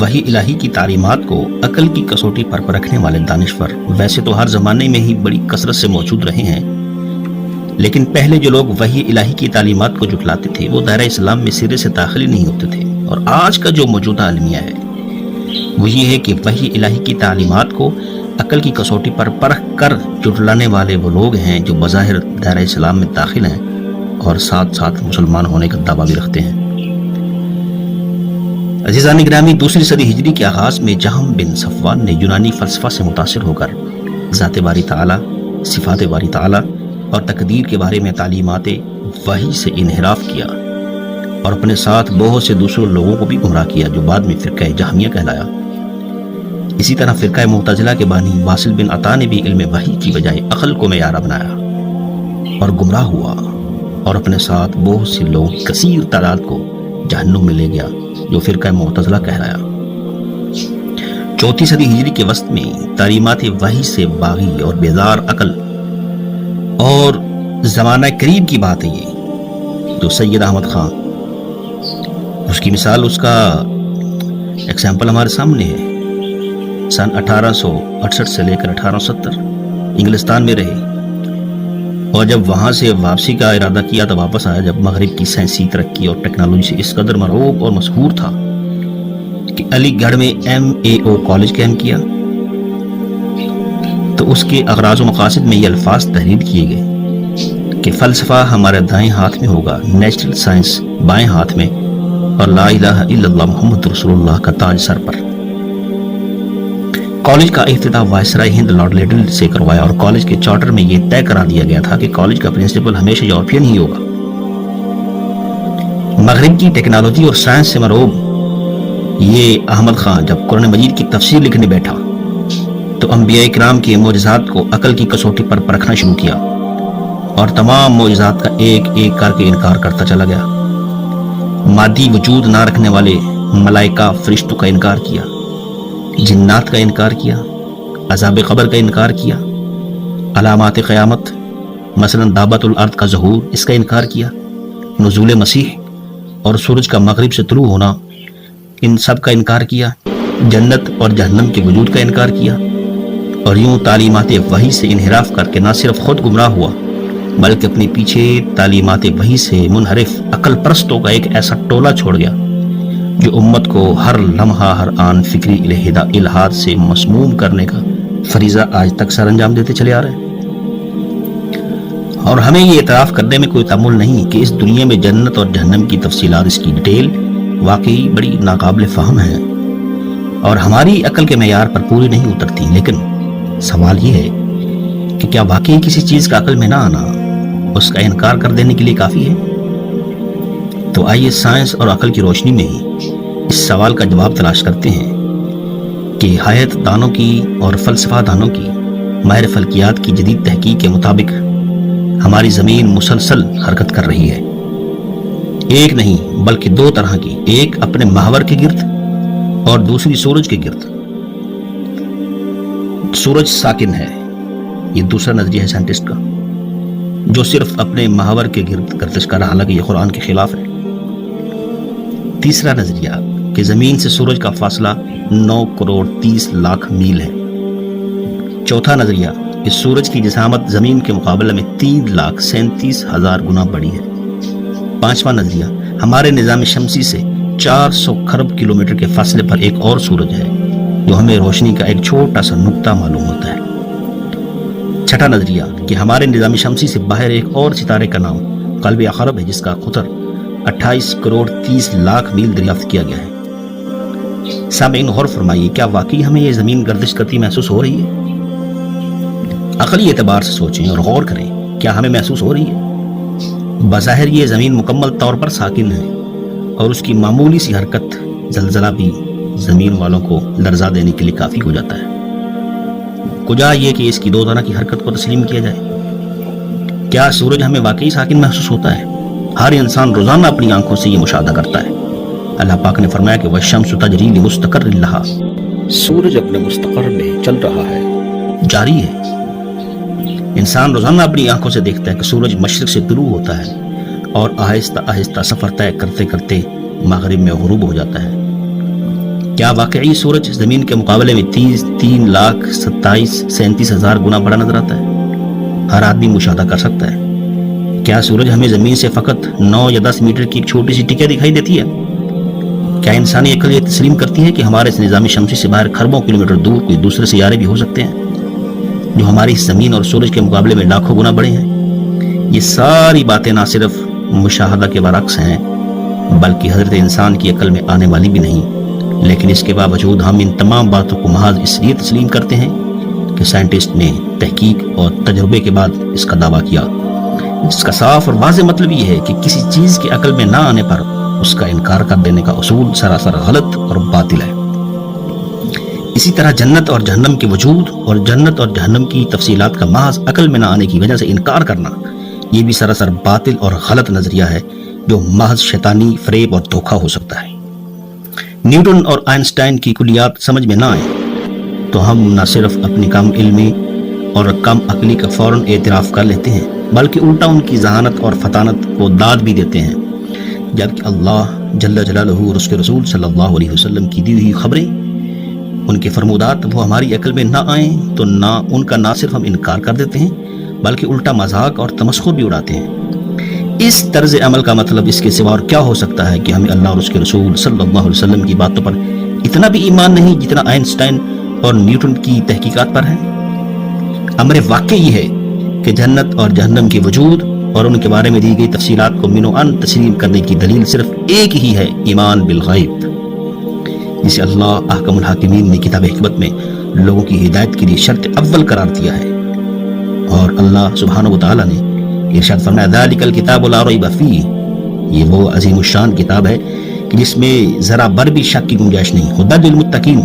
وحی الہی کی تعلیمات کو عقل کی کسوٹی پر پرکھنے والے دانشور ویسے تو ہر زمانے میں ہی بڑی کثرت سے موجود رہے ہیں، لیکن پہلے جو لوگ وحی الہی کی تعلیمات کو جھٹلاتے تھے وہ دائرہ اسلام میں سرے سے داخل ہی نہیں ہوتے تھے۔ اور آج کا جو موجودہ المیہ ہے وہ یہ ہے کہ وحی الہی کی تعلیمات کو عقل کی کسوٹی پر پرکھ کر جھٹلانے والے وہ لوگ ہیں جو بظاہر دائرہ اسلام میں داخل ہیں اور ساتھ ساتھ مسلمان ہونے کا دعویٰ بھی رکھتے ہیں۔ عزیزان گرامی، دوسری صدی ہجری کے آغاز میں جہم بن صفوان نے یونانی فلسفہ سے متاثر ہو کر ذات باری تعالیٰ، صفات باری تعالیٰ اور تقدیر کے بارے میں تعلیمات وحی سے انحراف کیا اور اپنے ساتھ بہت سے دوسرے لوگوں کو بھی گمراہ کیا جو بعد میں فرقہ جہمیہ کہلایا۔ اسی طرح فرقہ معتزلہ کے بانی واصل بن عطا نے بھی علم وحی کی بجائے عقل کو معیار بنایا اور گمراہ ہوا اور اپنے ساتھ بہت سے لوگوں کی کثیر تعداد کو جہنم میں لے گیا جو فرقہ معتزلہ کہلایا۔ چوتھی صدی ہجری کے وسط میں تعلیمات وحی سے باغی اور بیدار عقل، اور زمانہ قریب کی بات ہے یہ، جو سید احمد خان، اس کی مثال، اس کا ایگزامپل ہمارے سامنے ہے۔ سن 1868 سے لے کر 1870 انگلستان میں رہے اور جب وہاں سے واپسی کا ارادہ کیا تو واپس آیا جب مغرب کی سائنسی ترقی اور ٹیکنالوجی سے اس قدر مرعوب اور مسحور تھا کہ علی گڑھ میں MAO کالج قائم کیا تو اس کے اغراض و مقاصد میں یہ الفاظ تحریر کیے گئے کہ فلسفہ ہمارے دائیں ہاتھ میں ہوگا، نیچرل سائنس بائیں ہاتھ میں، اور لا الہ الا اللہ محمد رسول اللہ کا تاج سر پر۔ کالج کا افتتاح وائسرائے ہند لارڈ لیڈل سے کروایا اور کالج کے چارٹر میں یہ طے کرا دیا گیا تھا کہ کالج کا پرنسپل ہمیشہ یورپین ہی ہوگا۔ مغرب کی ٹیکنالوجی اور سائنس سے مرعوب یہ احمد خان جب قرآن مجید کی تفسیر لکھنے بیٹھا تو انبیاء کرام کے معجزات کو عقل کی کسوٹی پر پرکھنا شروع کیا اور تمام معجزات کا ایک ایک کر کے انکار کرتا چلا گیا۔ مادی وجود نہ رکھنے والے ملائکہ فرشتوں کا انکار کیا، جنات کا انکار کیا، عذاب قبر کا انکار کیا، علامات قیامت مثلا دابت الارض کا ظہور اس کا انکار کیا، نزول مسیح اور سورج کا مغرب سے طلوع ہونا ان سب کا انکار کیا، جنت اور جہنم کے وجود کا انکار کیا، اور یوں تعلیمات وحی سے انحراف کر کے نہ صرف خود گمراہ ہوا بلکہ اپنے پیچھے تعلیمات وحی سے منحرف عقل پرستوں کا ایک ایسا ٹولہ چھوڑ گیا جو امت کو ہر لمحہ ہر آن فکری الہاد سے مسموم کرنے کا فریضہ آج تک سر انجام دیتے چلے آ رہے ہیں۔ اور ہمیں یہ اعتراف کرنے میں کوئی تامل نہیں کہ اس دنیا میں جنت اور جہنم کی تفصیلات، اس کی ڈیٹیل واقعی بڑی ناقابل فہم ہے اور ہماری عقل کے معیار پر پوری نہیں اترتی، لیکن سوال یہ ہے کہ کیا واقعی کسی چیز کا عقل میں نہ آنا اس کا انکار کر دینے کے لیے کافی ہے؟ تو آئیے سائنس اور عقل کی روشنی میں ہی اس سوال کا جواب تلاش کرتے ہیں کہ حیات دانوں کی اور فلسفہ دانوں کی ماہر فلکیات کی جدید تحقیق کے مطابق ہماری زمین مسلسل حرکت کر رہی ہے، ایک نہیں بلکہ دو طرح کی، ایک اپنے محور کے گرد اور دوسری سورج کے گرد۔ سورج ساکن ہے، یہ دوسرا نظریہ ہے سائنٹسٹ کا جو صرف اپنے محور کے گرد گردش کر رہا، حالانکہ یہ قرآن کے خلاف ہے۔ تیسرا نظریہ کہ زمین سے سورج کا فاصلہ 9,30,00,000 میل ہے۔ چوتھا نظریہ کہ سورج کی جسامت زمین کے مقابلے میں 3,37,000 گنا بڑی ہے۔ پانچواں نظریہ ہمارے نظام شمسی سے 400 کھرب کلومیٹر کے فاصلے پر ایک اور سورج ہے جو ہمیں روشنی کا ایک چھوٹا سا نقطہ معلوم ہوتا ہے۔ چھٹا نظریہ کہ ہمارے نظام شمسی سے باہر ایک اور ستارے کا نام قلب عقرب ہے جس کا قطر 28,30,00,000 میل دریافت کیا گیا ہے۔ سامعین غور فرمائیے، کیا واقعی ہمیں یہ زمین گردش کرتی محسوس ہو رہی ہے؟ عقلی اعتبار سے سوچیں اور غور کریں، کیا ہمیں محسوس ہو رہی ہے؟ بظاہر یہ زمین مکمل طور پر ساکن ہے اور اس کی معمولی سی حرکت، زلزلہ بھی زمین والوں کو لرزا دینے کے لیے کافی ہو جاتا ہے۔ کجا یہ کہ اس کی دو طرح کی حرکت کو تسلیم کیا جائے۔ کیا سورج ہمیں واقعی ساکن محسوس ہوتا ہے؟ ہر انسان روزانہ اپنی آنکھوں سے یہ مشاہدہ کرتا ہے۔ اللہ پاک نے فرمایا کہ وَالشَّمْسُ تَجْرِي لِمُسْتَقَرٍّ لَهَا، سورج اپنے مستقر میں چل رہا ہے، جاری ہے۔ انسان روزانہ اپنی آنکھوں سے دیکھتا ہے کہ سورج مشرق سے طلوع ہوتا ہے اور آہستہ آہستہ سفر طے کرتے کرتے مغرب میں غروب ہو جاتا ہے۔ کیا واقعی سورج زمین کے مقابلے میں 3,37,37,000 گنا بڑا نظر آتا ہے؟ ہر آدمی مشاہدہ کر سکتا ہے۔ کیا سورج ہمیں زمین سے فقط 9 یا 10 میٹر کی ایک چھوٹی سی ٹکیا دکھائی دیتی ہے؟ کیا انسانی عقل یہ تسلیم کرتی ہے کہ ہمارے اس نظام شمسی سے باہر خربوں کلومیٹر دور کوئی دوسرے سیارے بھی ہو سکتے ہیں جو ہماری زمین اور سورج کے مقابلے میں لاکھوں گنا بڑے ہیں؟ یہ ساری باتیں نہ صرف مشاہدہ کے برعکس ہیں بلکہ حضرت انسان کی عقل میں آنے والی بھی نہیں، لیکن اس کے باوجود ہم ان تمام باتوں کو محض اس لیے تسلیم کرتے ہیں کہ سائنٹسٹ نے تحقیق اور تجربے کے بعد اس کا دعویٰ کیا۔ اس کا صاف اور واضح مطلب یہ ہے کہ کسی چیز کی عقل میں نہ آنے پر اس کا انکار کر دینے کا اصول سراسر غلط اور باطل ہے۔ اسی طرح جنت اور جہنم کے وجود اور جنت اور جہنم کی تفصیلات کا محض عقل میں نہ آنے کی وجہ سے انکار کرنا یہ بھی سراسر باطل اور غلط نظریہ ہے جو محض شیطانی فریب اور دھوکہ ہو سکتا ہے۔ نیوٹن اور آئنسٹائن کی کلیات سمجھ میں نہ آئیں تو ہم نہ صرف اپنی کم علمی اور کم عقلی کا فوراً اعتراف کر لیتے ہیں بلکہ الٹا ان کی ذہانت اور فطانت کو داد بھی دیتے ہیں، جبکہ اللہ جل جلالہ اور اس کے رسول صلی اللہ علیہ وسلم کی دی ہوئی خبریں، ان کے فرمودات وہ ہماری عقل میں نہ آئیں تو نہ ان کا نہ صرف ہم انکار کر دیتے ہیں بلکہ الٹا مذاق اور تمسخر بھی اڑاتے ہیں۔ اس طرز عمل کا مطلب اس کے سوا اور کیا ہو سکتا ہے کہ ہمیں اللہ اور اس کے رسول صلی اللہ علیہ وسلم کی باتوں پر اتنا بھی ایمان نہیں جتنا آئنسٹائن اور نیوٹن کی تحقیقات پر ہے؟ امر واقع یہ ہے کہ جنت اور جہنم کے وجود اور ان کے بارے میں دی گئی تفصیلات کو من و عن تسلیم کرنے کی دلیل صرف ایک ہی ہے، ایمان بالغیب، جسے اللہ احکم الحاکمین نے کتاب حکمت میں لوگوں کی ہدایت کے لیے شرط اول قرار دیا ہے۔ اور اللہ سبحانہ و تعالیٰ نے ارشاد فرمایا ذالک الکتاب لا ریب فیہ، یہ وہ عظیم الشان کتاب ہے کہ جس میں ذرا بر بھی شک کی گنجائش نہیں، ہدی للمتقین،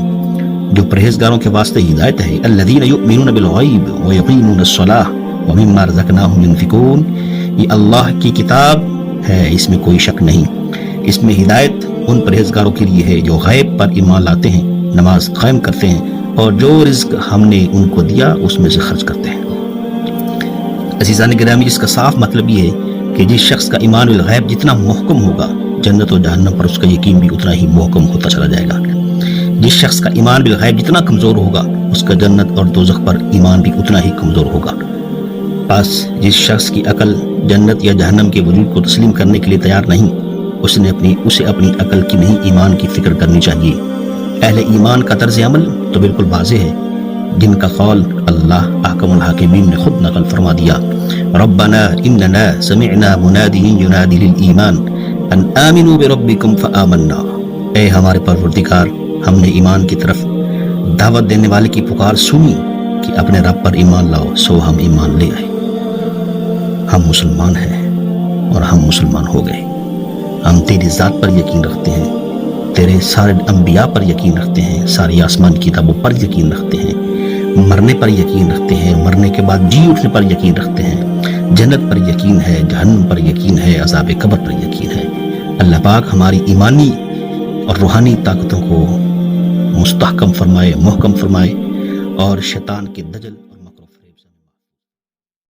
جو پرہیزگاروں کے واسطے ہدایت ہے، الذین یؤمنون بالغیب ویقیمون الصلاۃ ومما رزقناہم ينفقون، یہ اللہ کی کتاب ہے، اس میں کوئی شک نہیں، اس میں ہدایت ان پرہیزگاروں کے لیے ہے جو غیب پر ایمان لاتے ہیں، نماز قائم کرتے ہیں اور جو رزق ہم نے ان کو دیا اس میں سے خرچ کرتے ہیں۔ عزیزان گرامی، اس کا صاف مطلب یہ ہے کہ جس شخص کا ایمان بالغیب جتنا محکم ہوگا جنت و جہنم پر اس کا یقین بھی اتنا ہی محکم ہوتا چلا جائے گا۔ جس شخص کا ایمان بالغیب جتنا کمزور ہوگا اس کا جنت اور دوزخ پر ایمان بھی اتنا ہی کمزور ہوگا۔ بس جس شخص کی عقل جنت یا جہنم کے وجود کو تسلیم کرنے کے لیے تیار نہیں اسے اپنی عقل کی نہیں ایمان کی فکر کرنی چاہیے۔ اہل ایمان کا طرز عمل تو بالکل واضح ہے، جن کا قول اللہ احکم الحاکمین نے خود نقل فرما دیا، ربنا اننا سمعنا منادیا ینادی للایمان ان آمنوا بربکم فآمنا، اے ہمارے پروردگار ہم نے ایمان کی طرف دعوت دینے والے کی پکار سنی کہ اپنے رب پر ایمان لاؤ، سو ہم ایمان لے آئے، ہم مسلمان ہیں اور ہم مسلمان ہو گئے۔ ہم تیری ذات پر یقین رکھتے ہیں، تیرے سارے انبیاء پر یقین رکھتے ہیں، ساری آسمان کی کتابوں پر یقین رکھتے ہیں، مرنے پر یقین رکھتے ہیں، مرنے کے بعد جی اٹھنے پر یقین رکھتے ہیں، جنت پر یقین ہے، جہنم پر یقین ہے، عذاب قبر پر یقین ہے۔ اللہ پاک ہماری ایمانی اور روحانی طاقتوں کو مستحکم فرمائے، محکم فرمائے اور شیطان کے دجل